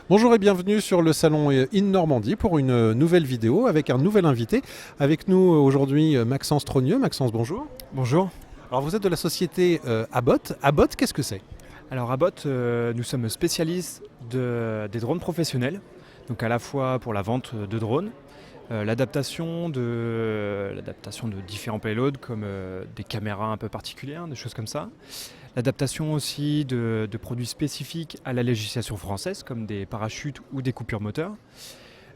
Bonjour et bienvenue sur le salon In Normandie pour une nouvelle vidéo avec un nouvel invité. Avec nous aujourd'hui Maxence Trogneux. Maxence, bonjour. Bonjour. Alors vous êtes de la société Abbott. Abbott, qu'est-ce que c'est? Alors à Bot, nous sommes spécialistes des drones professionnels, donc à la fois pour la vente de drones, l'adaptation de différents payloads comme des caméras un peu particulières, des choses comme ça. L'adaptation aussi de produits spécifiques à la législation française comme des parachutes ou des coupures moteurs.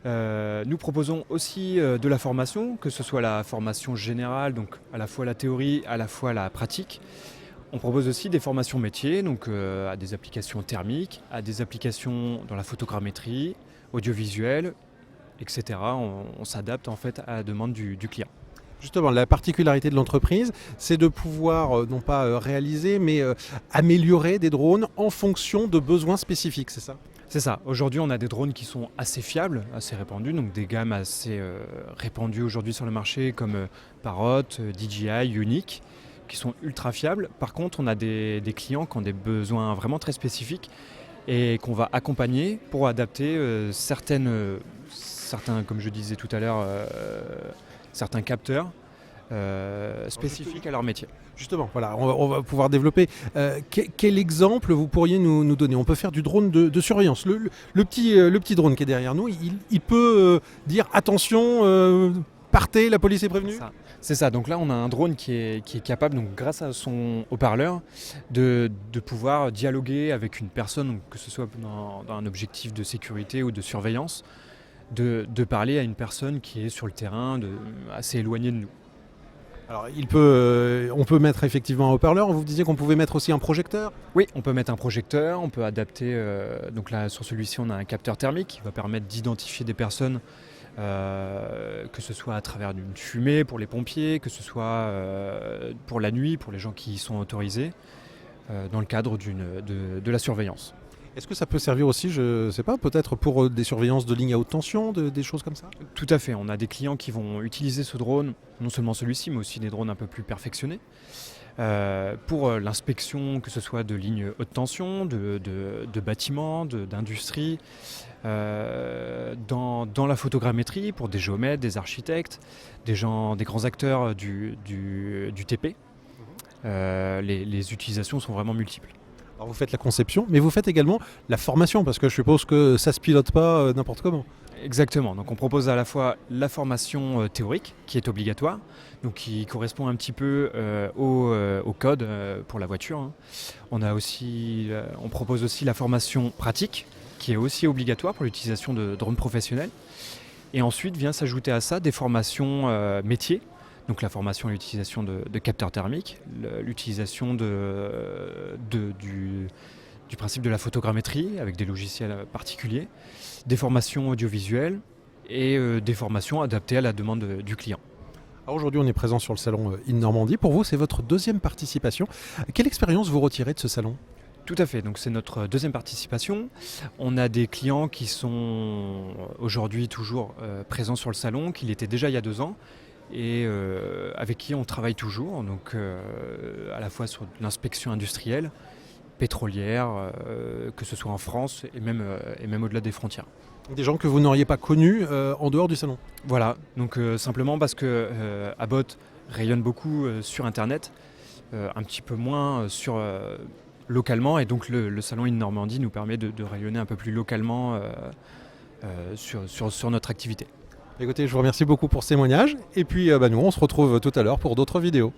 Nous proposons aussi de la formation, que ce soit la formation générale, donc à la fois la théorie, à la fois la pratique. On propose aussi des formations métiers, donc à des applications thermiques, à des applications dans la photogrammétrie, audiovisuelle, etc. On s'adapte en fait à la demande du client. Justement, la particularité de l'entreprise, c'est de pouvoir non pas réaliser, mais améliorer des drones en fonction de besoins spécifiques, c'est ça? C'est ça. Aujourd'hui, on a des drones qui sont assez fiables, assez répandus, donc des gammes assez répandues aujourd'hui sur le marché comme Parrot, DJI, Unique, qui sont ultra fiables. Par contre, on a des clients qui ont des besoins vraiment très spécifiques et qu'on va accompagner pour adapter certains, comme je disais tout à l'heure, certains capteurs spécifiques à leur métier. Justement, voilà, on va pouvoir développer. Quel exemple vous pourriez nous donner? On peut faire du drone de surveillance. Le petit drone qui est derrière nous, il peut dire attention, partez, la police est prévenue. C'est ça, donc là on a un drone qui est capable, donc, grâce à son haut-parleur, de pouvoir dialoguer avec une personne, donc, que ce soit dans un objectif de sécurité ou de surveillance, de parler à une personne qui est sur le terrain, assez éloignée de nous. Alors on peut mettre effectivement un haut-parleur. Vous disiez qu'on pouvait mettre aussi un projecteur. Oui, on peut mettre un projecteur, on peut adapter, donc là sur celui-ci on a un capteur thermique qui va permettre d'identifier des personnes, que ce soit à travers d'une fumée pour les pompiers, que ce soit pour la nuit, pour les gens qui y sont autorisés, dans le cadre de la surveillance. Est-ce que ça peut servir aussi, je ne sais pas, peut-être pour des surveillances de lignes à haute tension, des choses comme ça? Tout à fait, on a des clients qui vont utiliser ce drone, non seulement celui-ci, mais aussi des drones un peu plus perfectionnés, pour l'inspection, que ce soit de lignes haute tension, de bâtiments, d'industries, dans la photogrammétrie, pour des géomètres, des architectes, des grands acteurs du TP. Les utilisations sont vraiment multiples. Alors vous faites la conception, mais vous faites également la formation, parce que je suppose que ça ne se pilote pas n'importe comment. Exactement, donc on propose à la fois la formation théorique qui est obligatoire, donc qui correspond un petit peu au code pour la voiture. Hein. On propose aussi la formation pratique qui est aussi obligatoire pour l'utilisation de drones professionnels. Et ensuite vient s'ajouter à ça des formations métiers. Donc la formation à l'utilisation de capteurs thermiques, l'utilisation du principe de la photogrammétrie avec des logiciels particuliers, des formations audiovisuelles et des formations adaptées à la demande du client. Alors aujourd'hui on est présent sur le salon In Normandie. Pour vous c'est votre deuxième participation. Quelle expérience vous retirez de ce salon? Tout à fait, donc c'est notre deuxième participation. On a des clients qui sont aujourd'hui toujours présents sur le salon, qui l'étaient déjà il y a 2 ans, et avec qui on travaille toujours, donc à la fois sur l'inspection industrielle, pétrolière, que ce soit en France et même au-delà des frontières. Des gens que vous n'auriez pas connus en dehors du salon? Voilà, donc simplement parce que Abbott rayonne beaucoup sur Internet, un petit peu moins localement, et donc le salon In Normandie nous permet de rayonner un peu plus localement sur notre activité. Écoutez, je vous remercie beaucoup pour ce témoignage. Et puis nous, on se retrouve tout à l'heure pour d'autres vidéos.